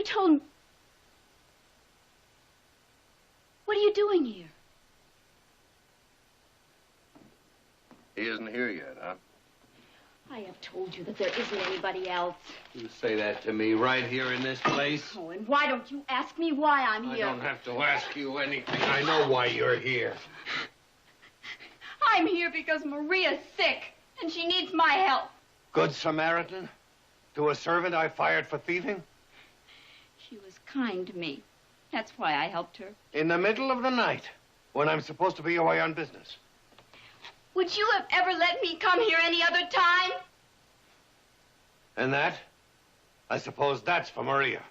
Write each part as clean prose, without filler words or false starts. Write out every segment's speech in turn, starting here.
told me... What are you doing here? He isn't here yet, huh? I have told you that there isn't anybody else. You say that to me right here in this place? Oh, and why don't you ask me why I'm here? I don't have to ask you anything. I know why you're here. I'm here because Maria's sick, and she needs my help. Good Samaritan? To a servant I fired for thieving? She was kind to me. That's why I helped her. In the middle of the night, when I'm supposed to be away on business. Would you have ever let me come here any other time? And that? I suppose that's for Maria.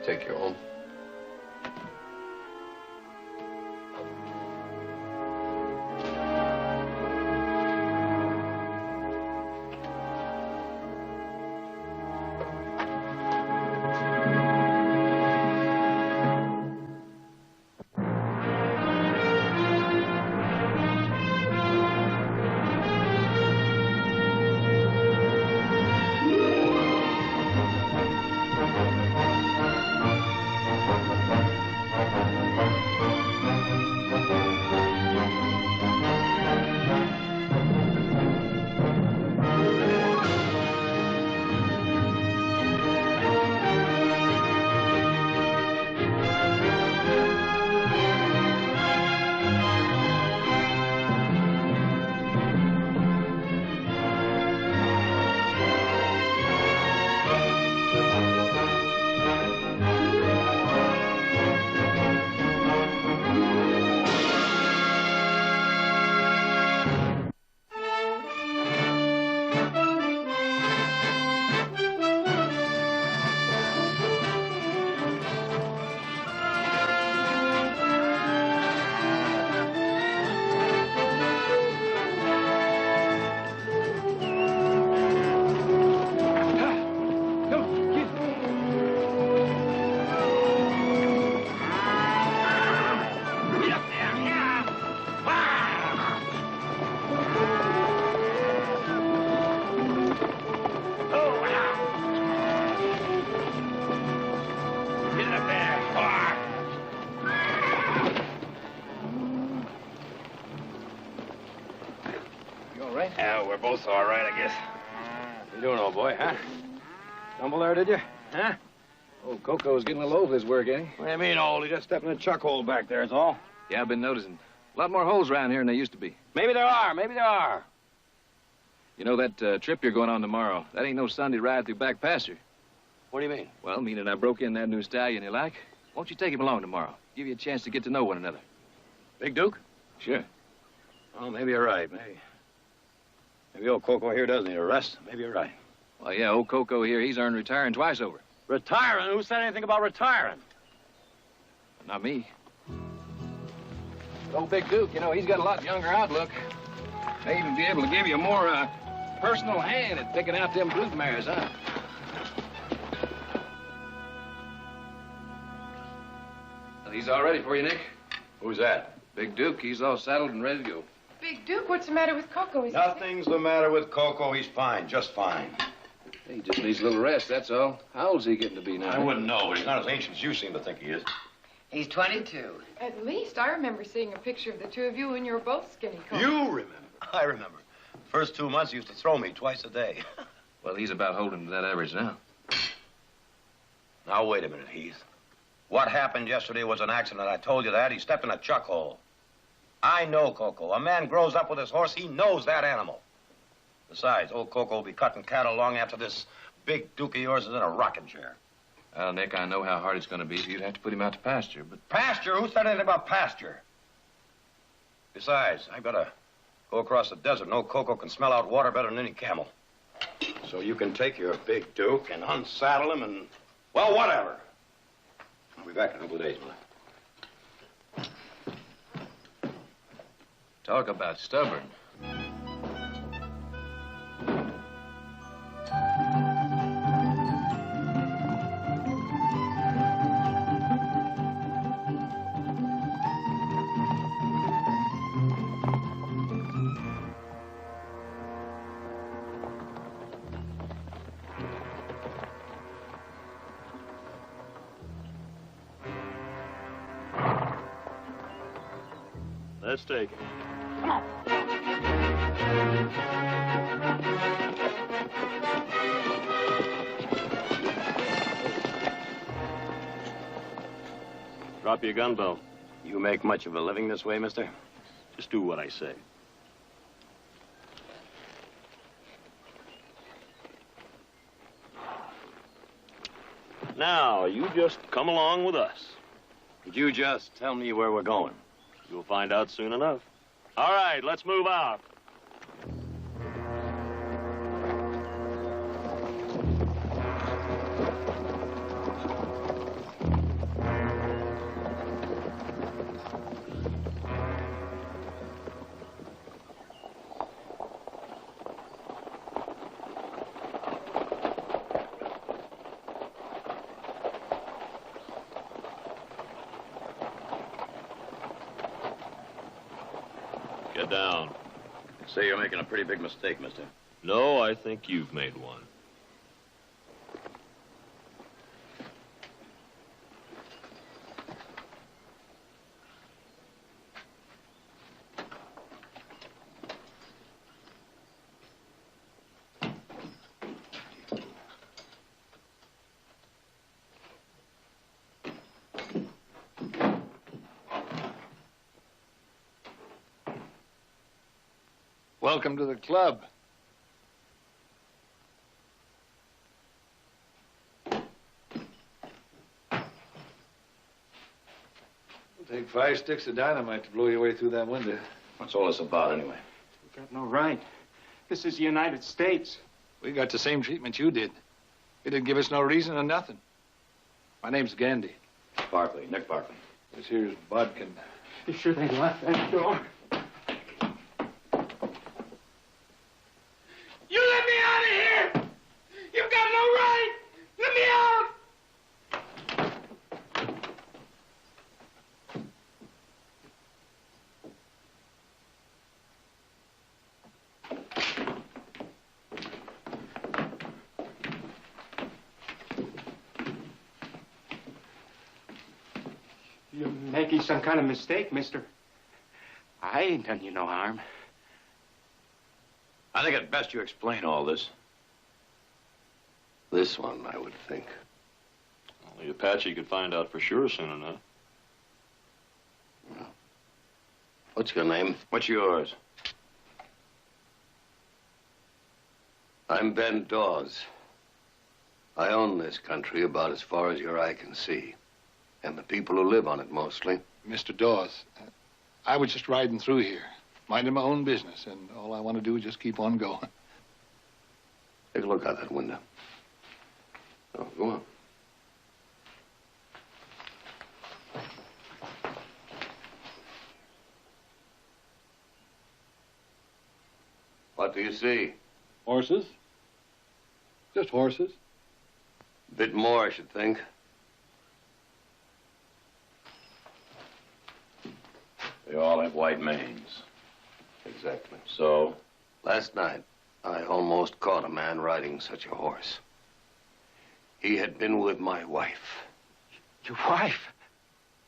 Take you home. Both all right, I guess. You doing, old boy, huh? Stumble there, did you? Huh? Old Coco's getting a little old for this work, ain't he? What do you mean, old? He just stepped in a chuck hole back there, that's all. Yeah, I've been noticing. A lot more holes around here than there used to be. Maybe there are, maybe there are. You know, that trip you're going on tomorrow, that ain't no Sunday ride through back pasture. What do you mean? Well, meaning I broke in that new stallion you like. Won't you take him along tomorrow? Give you a chance to get to know one another. Big Duke? Sure. Oh, maybe you're right, maybe. Maybe old Coco here does need a rest. Maybe you're right. Well, yeah, old Coco here, he's earned retiring twice over. Retiring? Who said anything about retiring? Not me. But old Big Duke, you know, he's got a lot younger outlook. May even be able to give you a more personal hand at picking out them brood mares, huh? Well, he's all ready for you, Nick. Who's that? Big Duke, he's all saddled and ready to go. Big Duke, what's the matter with Coco? Nothing's the matter with Coco. He's fine, just fine. He just needs a little rest, that's all. How old's he getting to be now? I wouldn't know, but he's not as ancient as you seem to think he is. He's 22. At least I remember seeing a picture of the two of you when you were both skinny, Coco. You remember? I remember. First 2 months, he used to throw me twice a day. Well, he's about holding to that average now. Now, wait a minute, Heath. What happened yesterday was an accident. I told you that. He stepped in a chuck hole. I know Coco. A man grows up with his horse. He knows that animal. Besides, old Coco will be cutting cattle long after this Big Duke of yours is in a rocking chair. Well, Nick, I know how hard it's going to be for you to have to put him out to pasture, but... Pasture? Who said anything about pasture? Besides, I've got to go across the desert. No Coco can smell out water better than any camel. So you can take your big Duke and unsaddle him and, well, whatever. I'll be back in a couple of days, Mother. Talk about stubborn. Let's take it. Drop your gun belt. You make much of a living this way, mister? Just do what I say. Now, you just come along with us. Could you just tell me where we're going? You'll find out soon enough. All right, let's move out. Get down. Say you're making a pretty big mistake, mister. No, I think you've made one. Welcome to the club. It'll take 5 sticks of dynamite to blow your way through that window. What's all this about, anyway? You've got no right. This is the United States. We got the same treatment you did. You didn't give us no reason or nothing. My name's Gandy. Barkley, Nick Barkley. This here's Bodkin. You sure they locked that door? You let me out of here! You've got no right! Let me out! You're making some kind of mistake, mister. I ain't done you no harm. I think it's best you explain all this. This one, I would think. Well, the Apache could find out for sure soon enough. Well, what's your name? What's yours? I'm Ben Dawes. I own this country about as far as your eye can see. And the people who live on it, mostly. Mr. Dawes, I was just riding through here, minding my own business, and all I want to do is just keep on going. Take a look out that window. Oh, go on. What do you see? Horses? Just horses. A bit more, I should think. They all have white manes. Exactly. So? Last night, I almost caught a man riding such a horse. He had been with my wife. Your wife?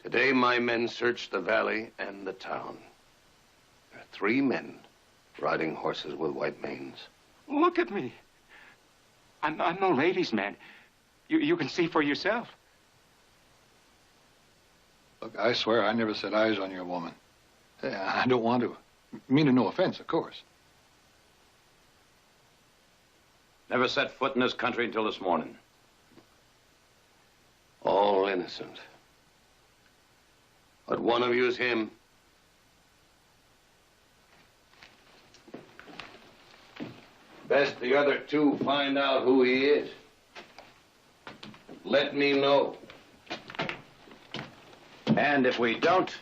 Today, my men searched the valley and the town. There are 3 men riding horses with white manes. Look at me. I'm no ladies' man. You can see for yourself. Look, I swear I never set eyes on your woman. I don't want to. Meaning no offense, of course. Never set foot in this country until this morning. innocent. But one of you's him. Best the other two find out who he is. Let me know. And if we don't?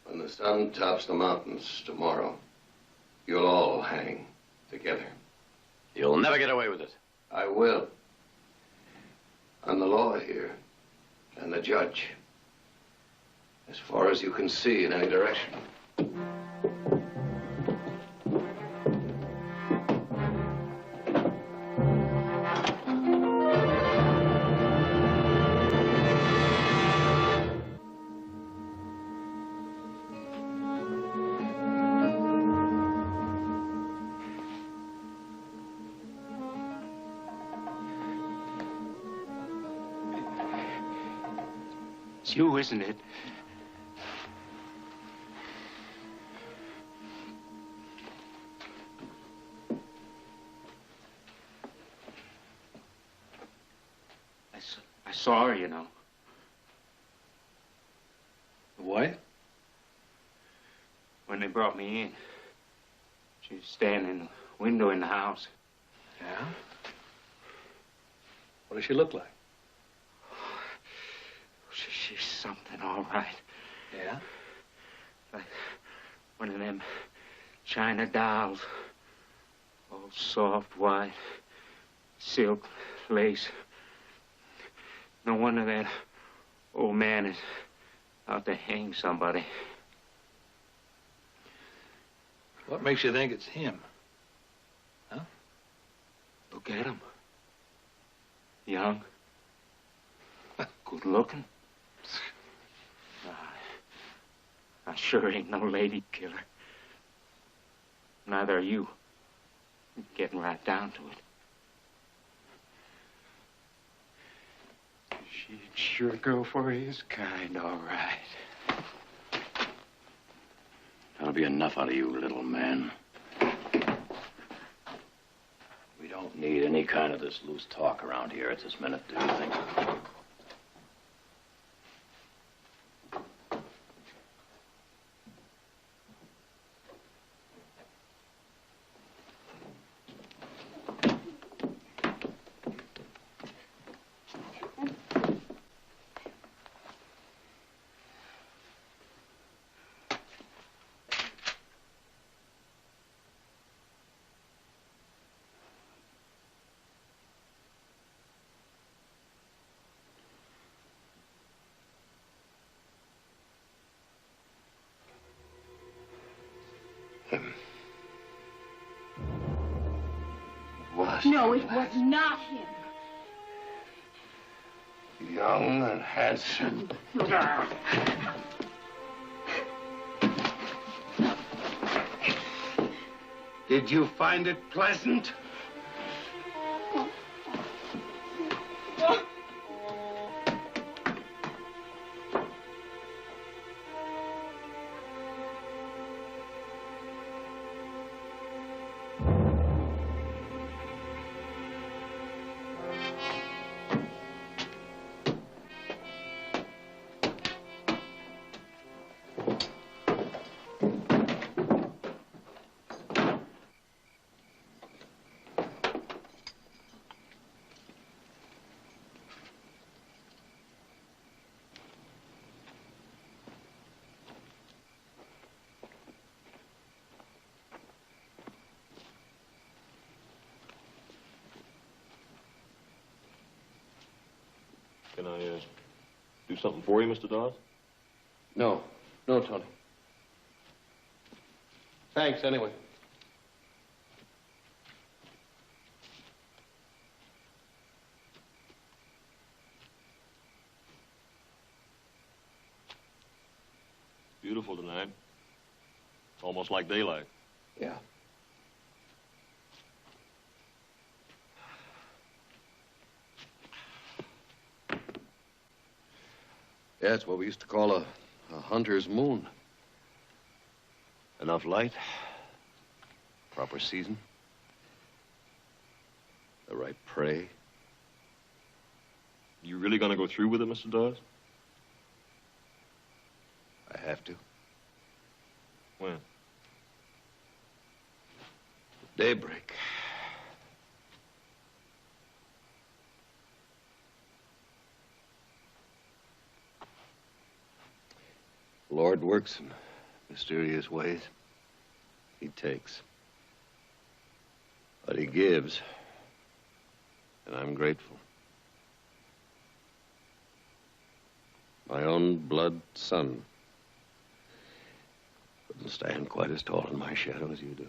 When the sun tops the mountains tomorrow, you'll all hang together. You'll never get away with it. I will. I'm the law here, and the judge. As far as you can see in any direction. It's you, isn't it? I saw her, you know. What? When they brought me in. She was standing in the window in the house. Yeah? What does she look like? She's something, all right. Yeah? Like one of them China dolls. All soft, white, silk, lace. No wonder that old man is out to hang somebody. What makes you think it's him? Huh? Look at him. Young. Good looking. I sure ain't no lady killer. Neither are you. Getting right down to it. She'd sure go for his kind, all right. That'll be enough out of you, little man. We don't need any kind of this loose talk around here at this minute, do you think? No, it was not him. Young and handsome. Did you find it pleasant? Can I, do something for you, Mr. Dawes? No. No, Tony. Thanks, anyway. Beautiful tonight. Almost like daylight. Yeah. Yeah, it's what we used to call a hunter's moon. Enough light, proper season, the right prey. You really gonna go through with it, Mr. Dawes? I have to. When? Daybreak. The Lord works in mysterious ways. He takes. But he gives. And I'm grateful. My own blood son wouldn't stand quite as tall in my shadow as you do.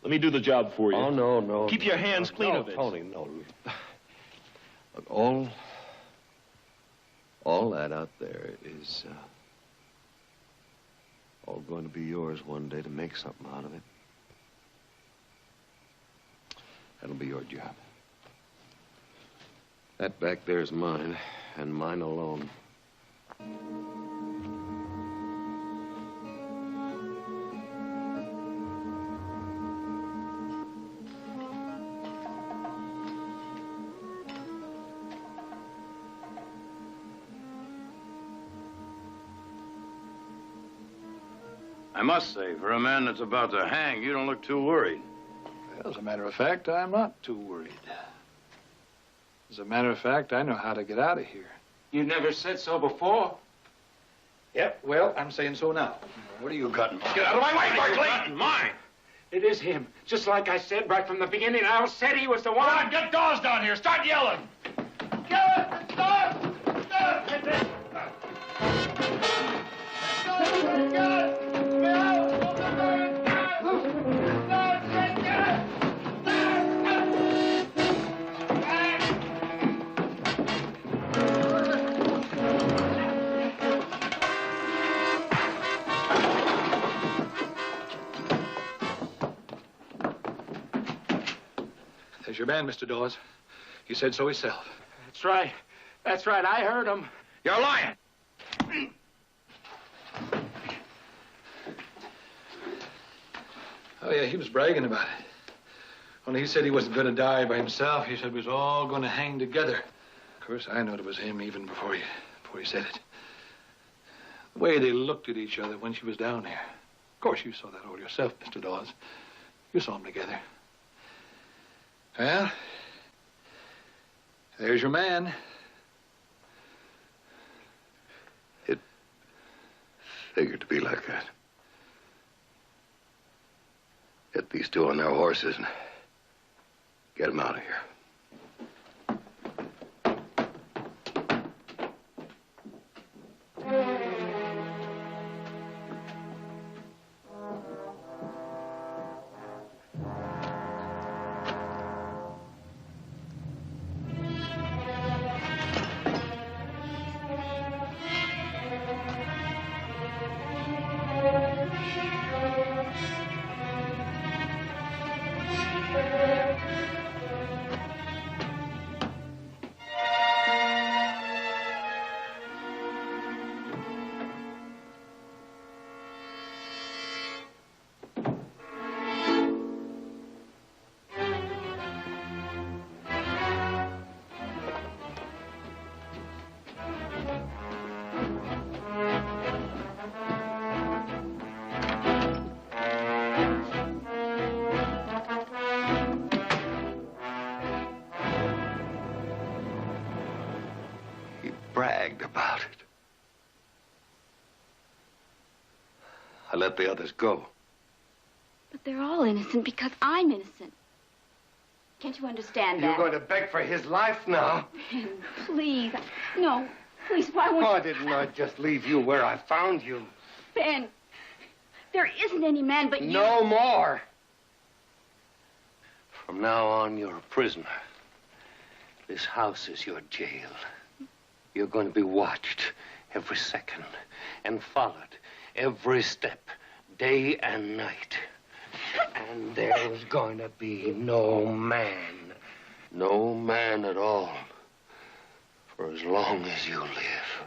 Let me do the job for you. Oh, no, no. Keep your hands clean of it. Tony, no. Look, all that out there is all going to be yours one day to make something out of it. That'll be your job. That back there is mine, and mine alone. I must say, for a man that's about to hang, you don't look too worried. Well, as a matter of fact, I'm not too worried. As a matter of fact, I know how to get out of here. You never said so before. Yep, well, I'm saying so now. What do you got in mind? Get out of my way, Berkeley! Mine! It is him. Just like I said right from the beginning. I said he was the one. Come on, get Dawes down here. Start yelling. There's your man, Mr. Dawes. He said so himself. That's right. That's right. I heard him. You're lying! Oh, yeah, he was bragging about it. Only he said he wasn't going to die by himself. He said we was all going to hang together. Of course, I knowed it was him even before he said it. The way they looked at each other when she was down there. Of course, you saw that all yourself, Mr. Dawes. You saw them together. Well, there's your man. It figured to be like that. Get these two on their horses and get them out of here. Bragged about it. I let the others go. But they're all innocent because I'm innocent. Can't you understand that? You're going to beg for his life now? Ben, please. No, please, why won't Why you... didn't I just leave you where I found you? Ben, there isn't any man but you. No more. From now on, you're a prisoner. This house is your jail. You're going to be watched every second and followed every step, day and night. And there's going to be no man at all, for as long as you live.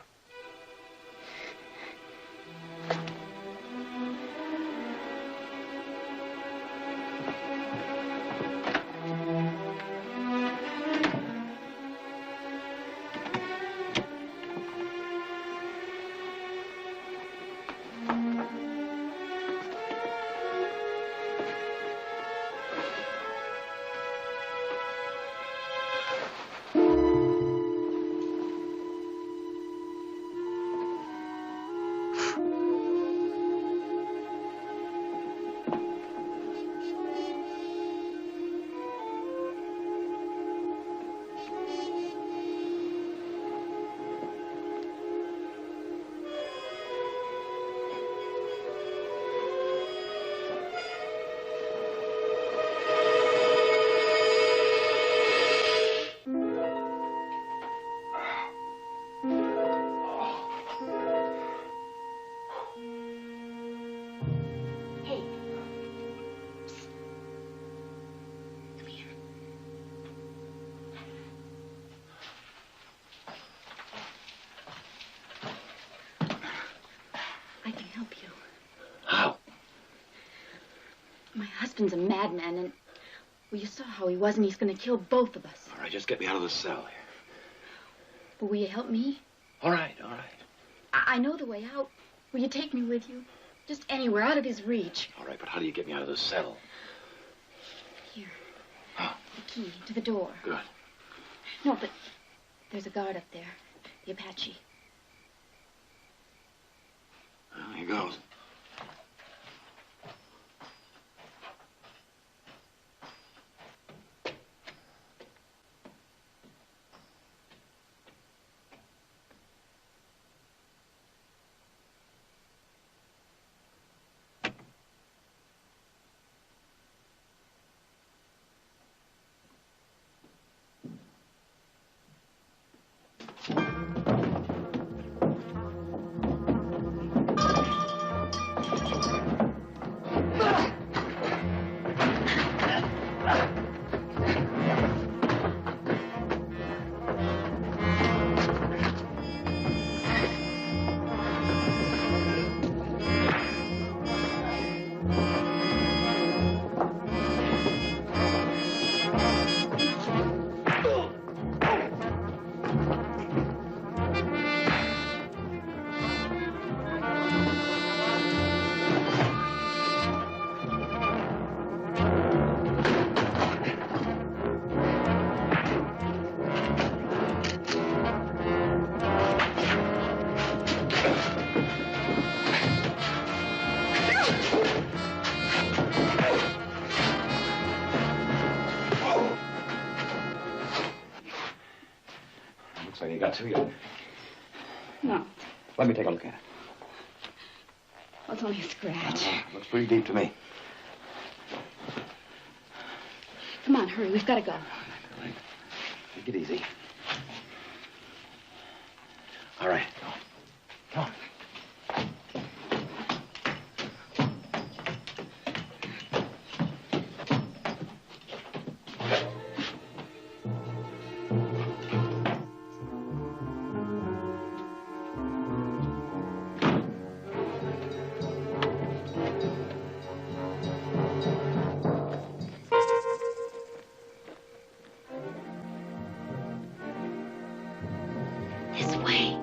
Justin's a madman, and... Well, you saw how he was, and he's going to kill both of us. All right, just get me out of the cell here. But will you help me? All right, all right. I know the way out. Will you take me with you? Just anywhere, out of his reach. All right, but how do you get me out of the cell? Here. Huh? The key to the door. Good. No, but there's a guard up there. The Apache. Well, here goes. Looks like you got to you. No. Let me take a look at it. Well, it's only a scratch. Looks pretty deep to me. Come on, hurry. We've got to go. Right. Take it easy. All right. Come on. This way.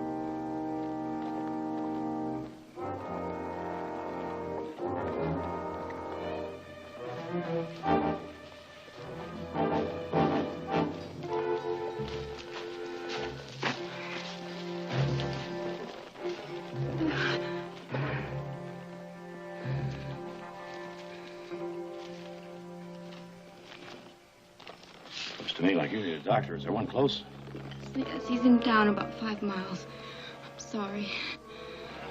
Looks to me like you're the doctor. Is there one close? Yes, he's in town about 5 miles. I'm sorry.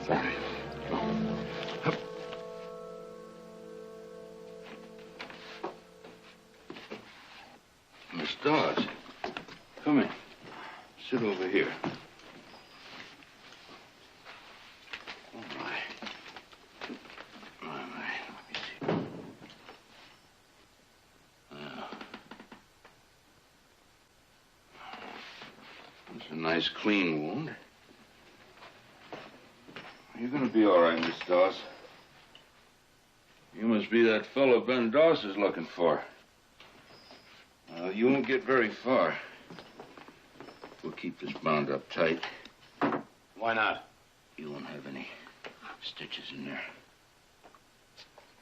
It's all right. Come on. Hup. Miss Dawes, come in. Sit over here. Oh, my. My. Let me see. It's a nice, clean wound. You're gonna be all right, Miss Dawes. You must be that fellow Ben Dawes is looking for. You won't get very far. We'll keep this bound up tight. Why not? You won't have any stitches in there.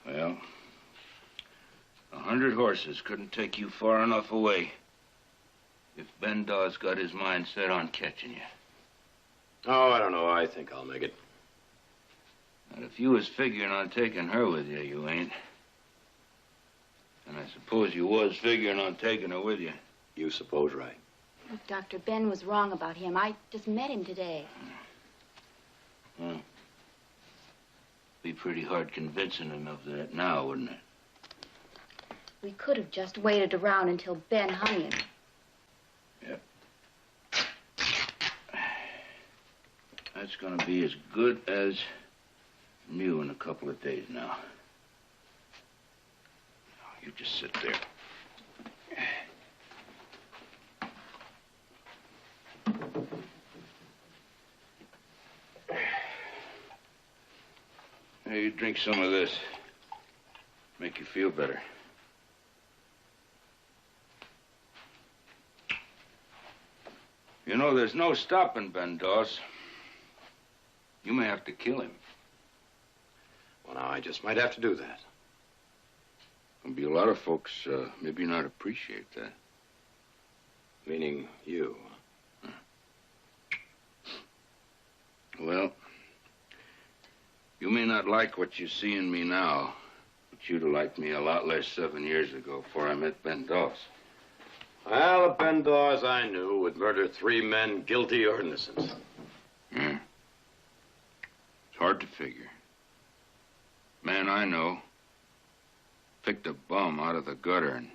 Well, 100 horses couldn't take you far enough away if Ben Dawes got his mind set on catching you. Oh, I don't know. I think I'll make it. And if you was figuring on taking her with you, you ain't. And I suppose you was figuring on taking her with you. You suppose right. Look, Dr. Ben was wrong about him. I just met him today. Well, be pretty hard convincing him of that now, wouldn't it? We could have just waited around until Ben hung him. Yep. That's gonna be as good as new in a couple of days now. You just sit there. Hey, you drink some of this. Make you feel better. You know, there's no stopping Ben Dawes. You may have to kill him. Well, now, I just might have to do that. There'll be a lot of folks maybe not appreciate that. Meaning you. Well, you may not like what you see in me now, but you'd have liked me a lot less 7 years ago before I met Ben Dawes. Well, the Ben Dawes I knew would murder 3 men, guilty or innocent. Yeah. It's hard to figure. Man I know picked a bum out of the gutter and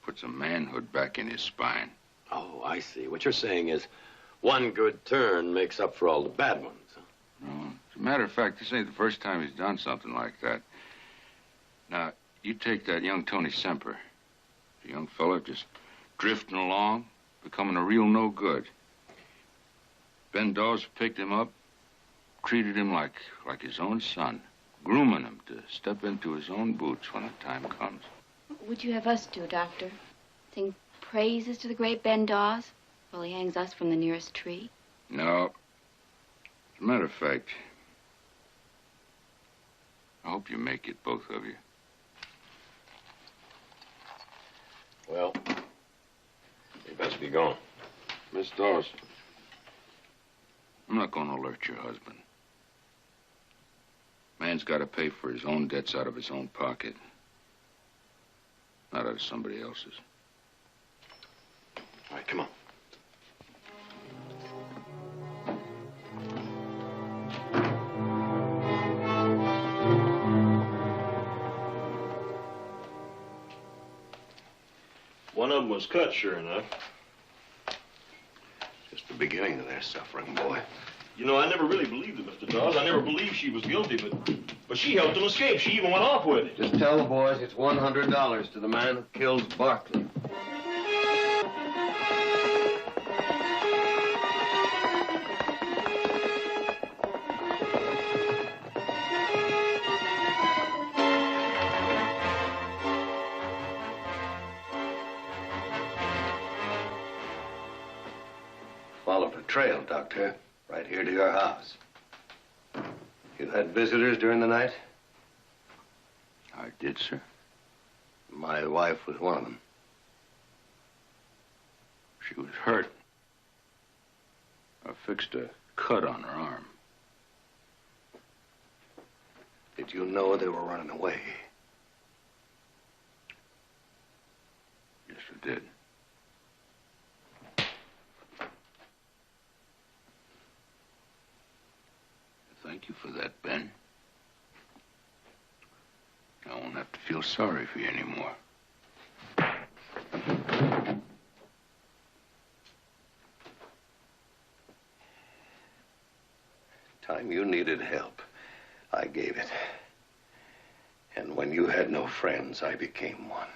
put some manhood back in his spine. Oh, I see. What you're saying is one good turn makes up for all the bad ones. No, as a matter of fact, this ain't the first time he's done something like that. Now, you take that young Tony Semper. The young fella just drifting along, becoming a real no good. Ben Dawes picked him up, treated him like his own son, grooming him to step into his own boots when the time comes. What would you have us do, Doctor? Sing praises to the great Ben Dawes while he hangs us from the nearest tree? No. As a matter of fact, I hope you make it, both of you. Well, you best be going. Miss Dawes, I'm not going to alert your husband. Man's got to pay for his own debts out of his own pocket, not out of somebody else's. All right, come on. One of them was cut, sure enough. Just the beginning of their suffering, boy. You know, I never really believed it, Mr. Dawes. I never believed she was guilty, but she helped him escape. She even went off with it. Just tell the boys it's $100 to the man who kills Barkley. Followed a trail, Doctor, right here to your house. You had visitors during the night? I did, sir. My wife was one of them. She was hurt. I fixed a cut on her arm. Did you know they were running away? Yes, I did. Thank you for that, Ben. I won't have to feel sorry for you anymore. Time you needed help, I gave it. And when you had no friends, I became one.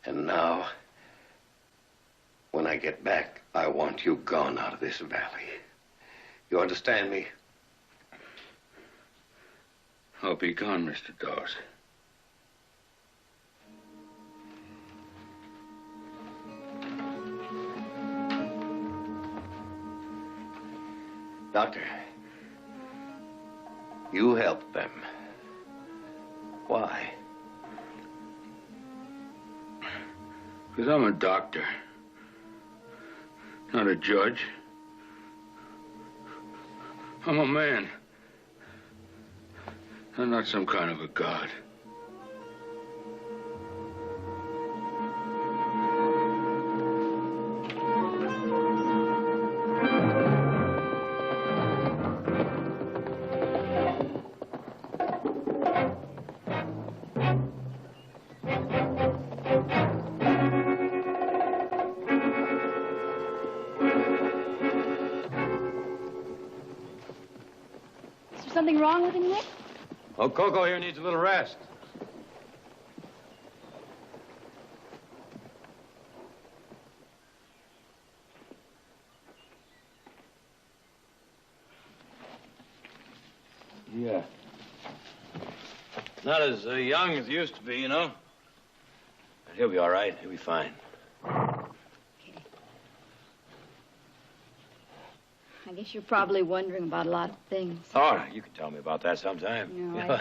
And now, when I get back, I want you gone out of this valley. You understand me? I'll be gone, Mr. Dawes. Doctor, you helped them. Why? Because I'm a doctor, not a judge. I'm a man. I'm not some kind of a god. Is there something wrong with him, Nick? Oh, Coco here needs a little rest. Yeah. Not as young as he used to be, you know. But he'll be all right. He'll be fine. I guess you're probably wondering about a lot of things. Oh, you can tell me about that sometime. No,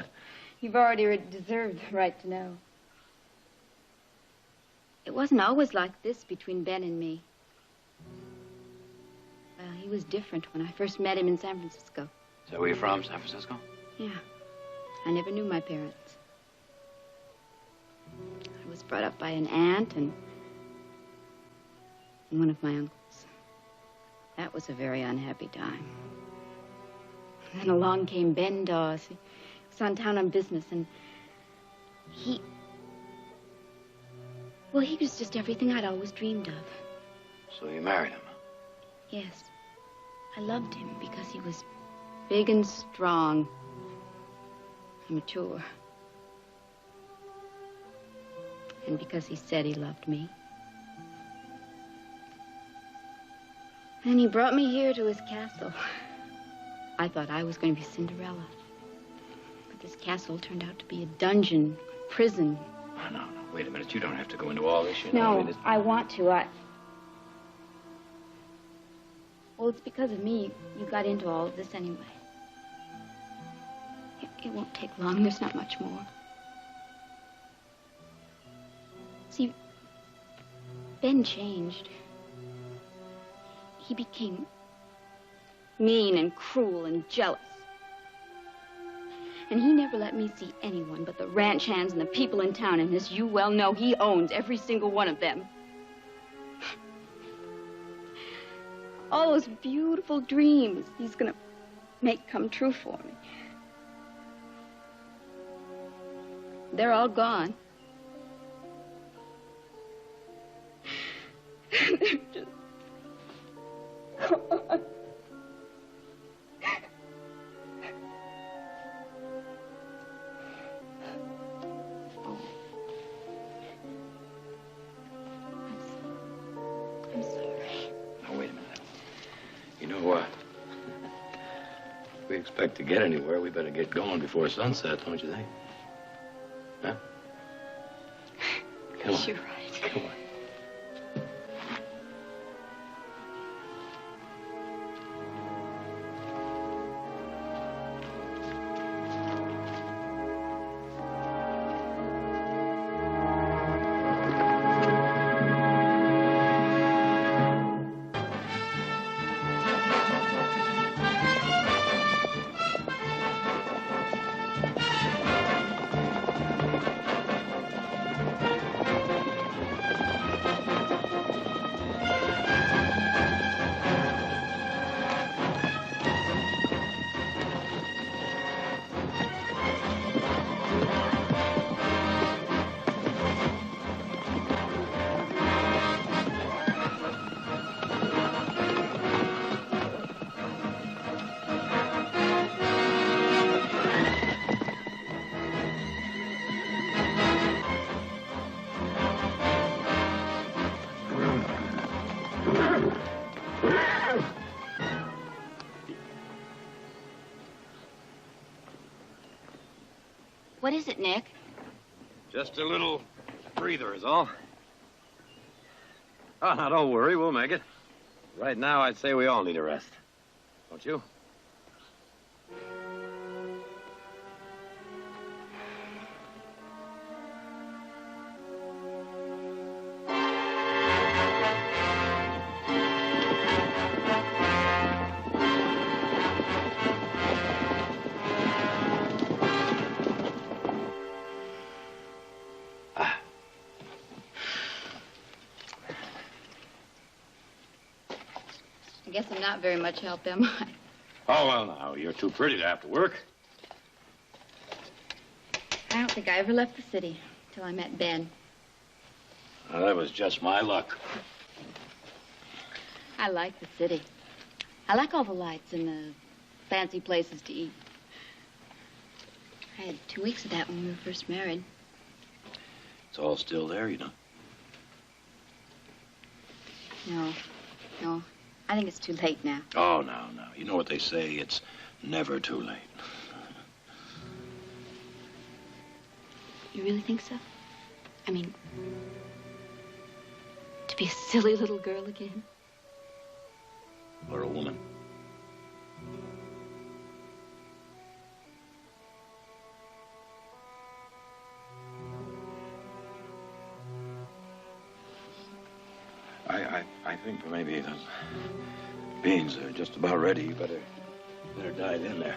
you've already deserved the right to know. It wasn't always like this between Ben and me. Well, he was different when I first met him in San Francisco. So where you from, San Francisco? Yeah. I never knew my parents. I was brought up by an aunt and one of my uncles. That was a very unhappy time. Then along came Ben Dawes. He was on town on business, and he was just everything I'd always dreamed of. So you married him? Yes. I loved him because he was big and strong and mature. And because he said he loved me. And he brought me here to his castle. I thought I was going to be Cinderella. But this castle turned out to be a dungeon, a prison. Oh, no. Wait a minute. You don't have to go into all this, you know. No, I want to. Well, it's because of me you got into all of this anyway. It won't take long. There's not much more. See, Ben changed. He became mean and cruel and jealous. And he never let me see anyone but the ranch hands and the people in town. And as you well know, he owns every single one of them. All those beautiful dreams he's gonna make come true for me. They're all gone. They're just... I'm sorry. Now, wait a minute. You know, if we expect to get anywhere, we better get going before sunset, don't you think? Huh? Come on. You're right. Come on. What is it, Nick? Just a little breather is all. Oh, now, don't worry. We'll make it. Right now, I'd say we all need a rest. Don't you? I guess I'm not very much help, am I? Oh, well, now, you're too pretty to have to work. I don't think I ever left the city till I met Ben. Well, that was just my luck. I like the city. I like all the lights and the fancy places to eat. I had 2 weeks of that when we were first married. It's all still there, you know. No. I think it's too late now. Oh, no. You know what they say, it's never too late. You really think so? I mean, to be a silly little girl again? Or a woman. I think maybe those beans are just about ready. You better dive in there.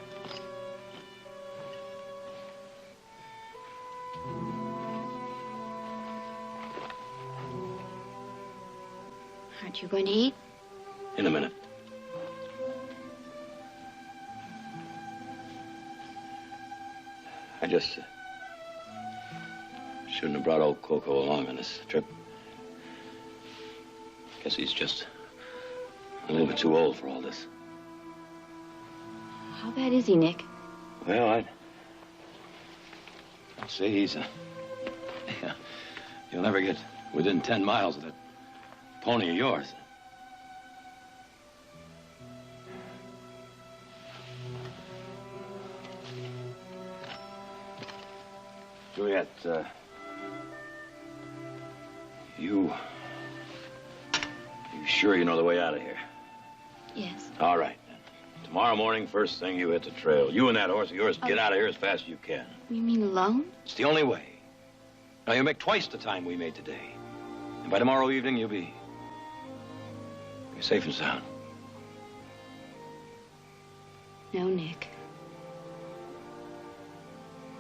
Aren't you going to eat? In a minute. I just shouldn't have brought old Coco along on this trip. Guess he's just a little bit too old for all this. How bad is he, Nick? Well, I'd say he's you'll never get within 10 miles of that pony of yours. Juliet, you sure you know the way out of here? Yes. All right, then. Tomorrow morning, first thing, you hit the trail. You and that horse of yours get out of here as fast as you can. You mean alone? It's the only way. Now, you make twice the time we made today. And by tomorrow evening, you'll be safe and sound. No, Nick.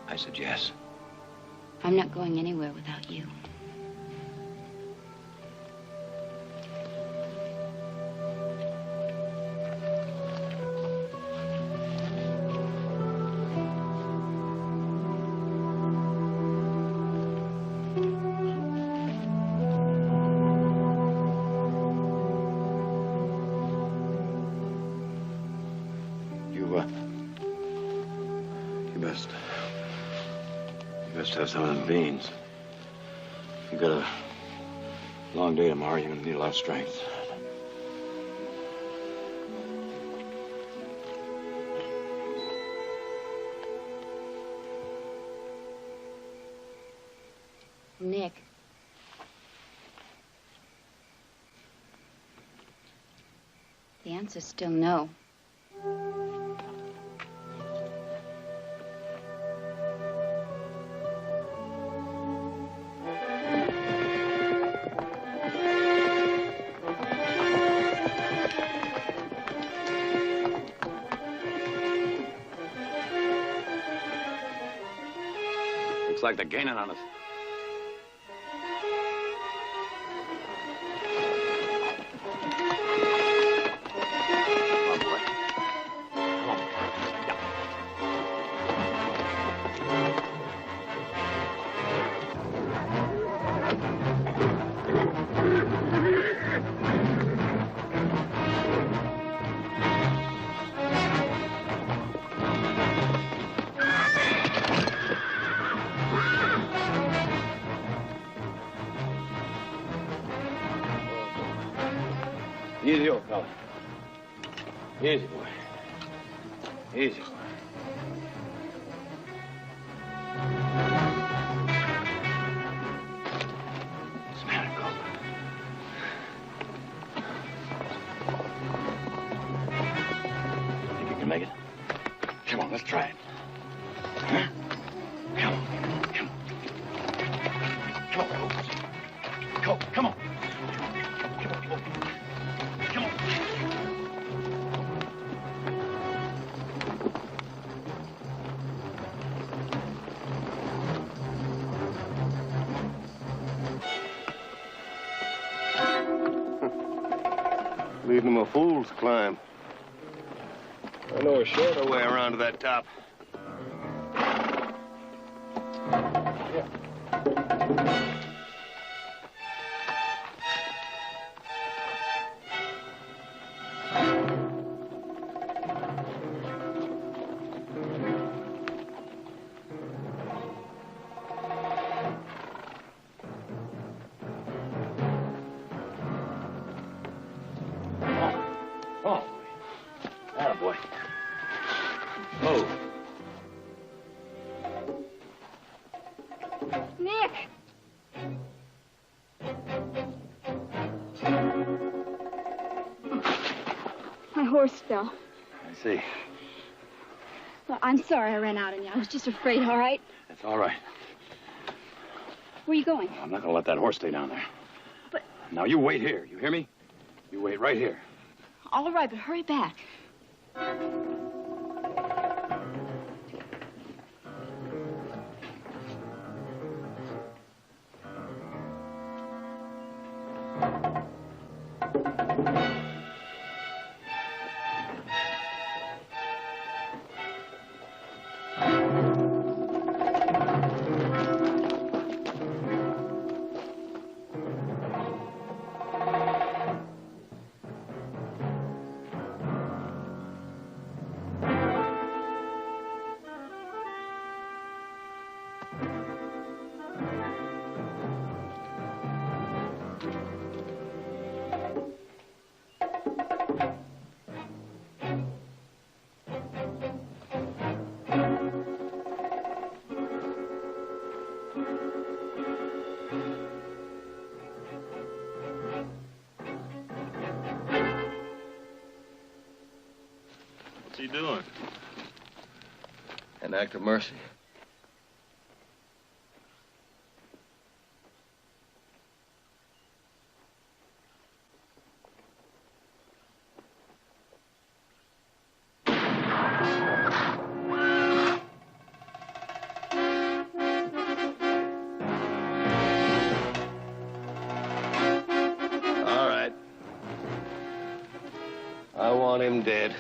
I said yes. I'm not going anywhere without you. You best have some of them beans. You've got a long day tomorrow. You're going to need a lot of strength. Nick. The answer's still no. Looks like they're gaining on us. Easy, old fella. Easy, boy. Easy, boy. What's the matter, Colt? Think you can make it? Come on, let's try it. Huh? Come on. Come on. Come on, Colt. Colt, come on. Come on, Colt. Come on. Leading them a fool's climb. I know a shorter way around to that top. Oh, boy. Move. My horse fell. I see. Well, I'm sorry I ran out on you. I was just afraid, all right? That's all right. Where are you going? I'm not gonna let that horse stay down there. But... Now, you wait here. You hear me? You wait right here. All right, but hurry back. What's he doing? An act of mercy. All right. I want him dead.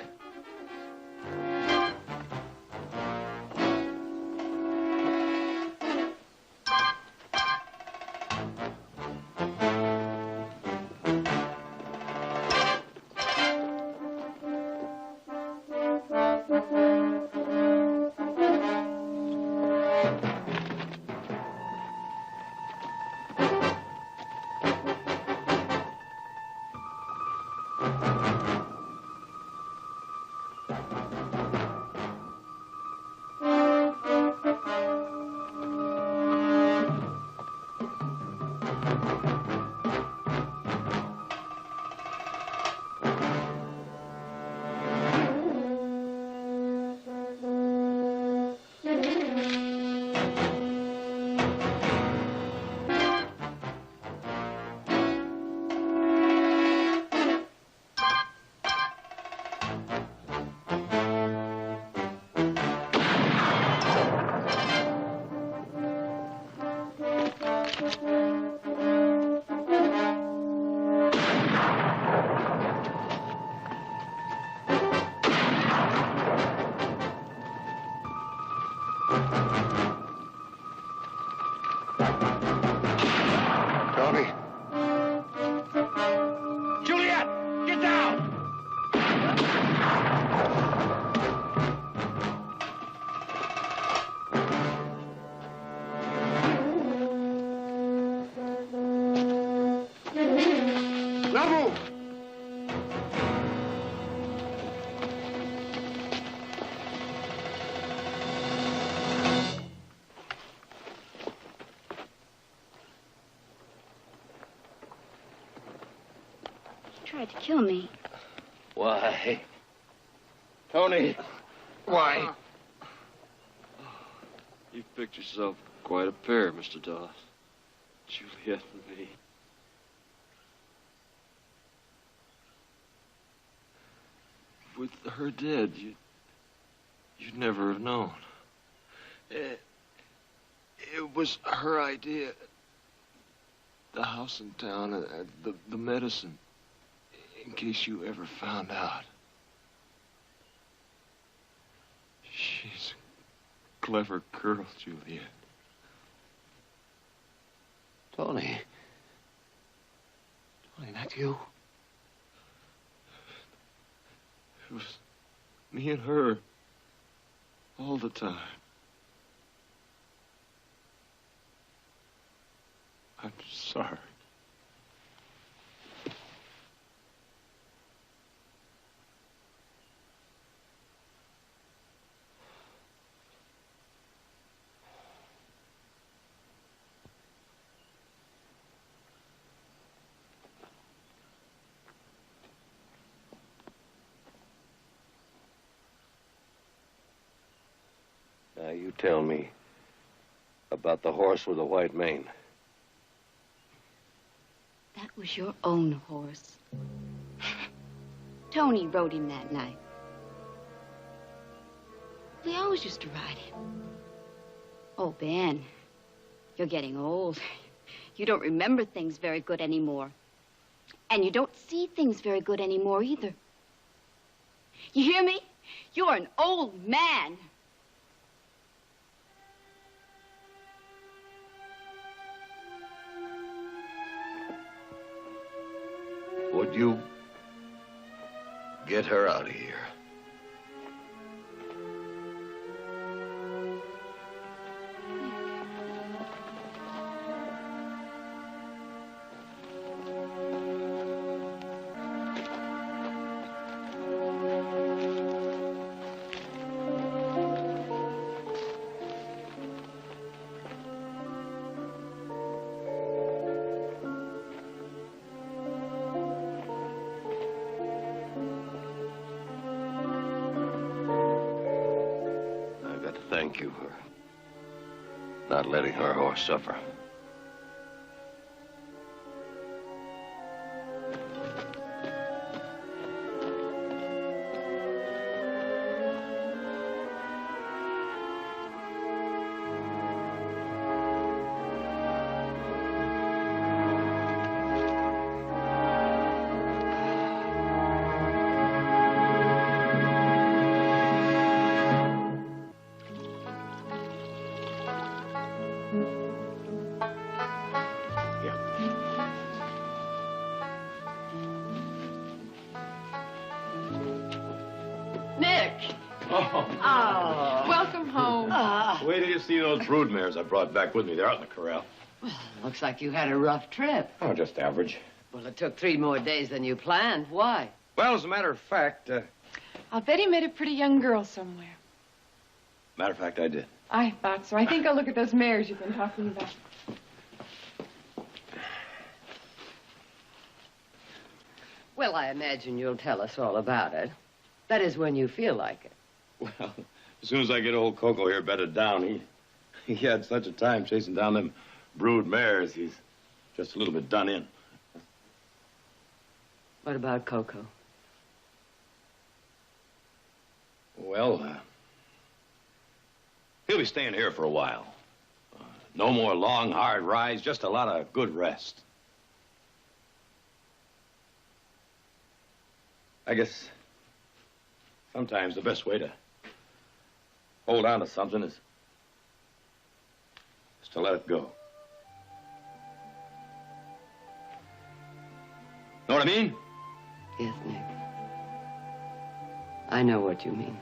Tried to kill me. Why? Tony! Why? You've picked yourself quite a pair, Mr. Dawes. Juliet and me. With her dead, you'd never have known. It was her idea. The house in town, the medicine, in case you ever found out. She's a clever girl, Juliet. Tony, that you? It was me and her all the time. I'm sorry. tell me about the horse with the white mane? That was your own horse. Tony rode him that night. We always used to ride him. Oh, Ben, you're getting old. You don't remember things very good anymore. And you don't see things very good anymore either. You hear me? You're an old man. Would you get her out of here? Thank you for not letting her horse suffer. Welcome home. Wait till you see those brood mares I brought back with me. They're out in the corral. Well, looks like you had a rough trip. Oh, just average. Well, it took 3 more days than you planned. Why? Well, as a matter of fact, I'll bet he met a pretty young girl somewhere. I did. I thought so. I think I'll look at those mares you've been talking about. Well, I imagine you'll tell us all about it. That is when you feel like it. Well, as soon as I get old Coco here bedded down, he had such a time chasing down them brood mares, he's just a little bit done in. What about Coco? Well, he'll be staying here for a while. No more long, hard rides, just a lot of good rest. I guess sometimes the best way to hold on to something is to let it go. Know what I mean? Yes, Nick. I know what you mean.